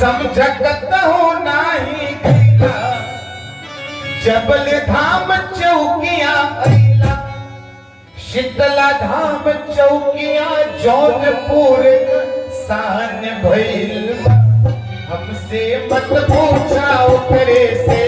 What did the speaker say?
समझकत हो नाही गईला जबल धाम चौकिया अइला शीतला धाम चौकिया जौनपुर शान भइल हमसे मत पूछा ओकरे से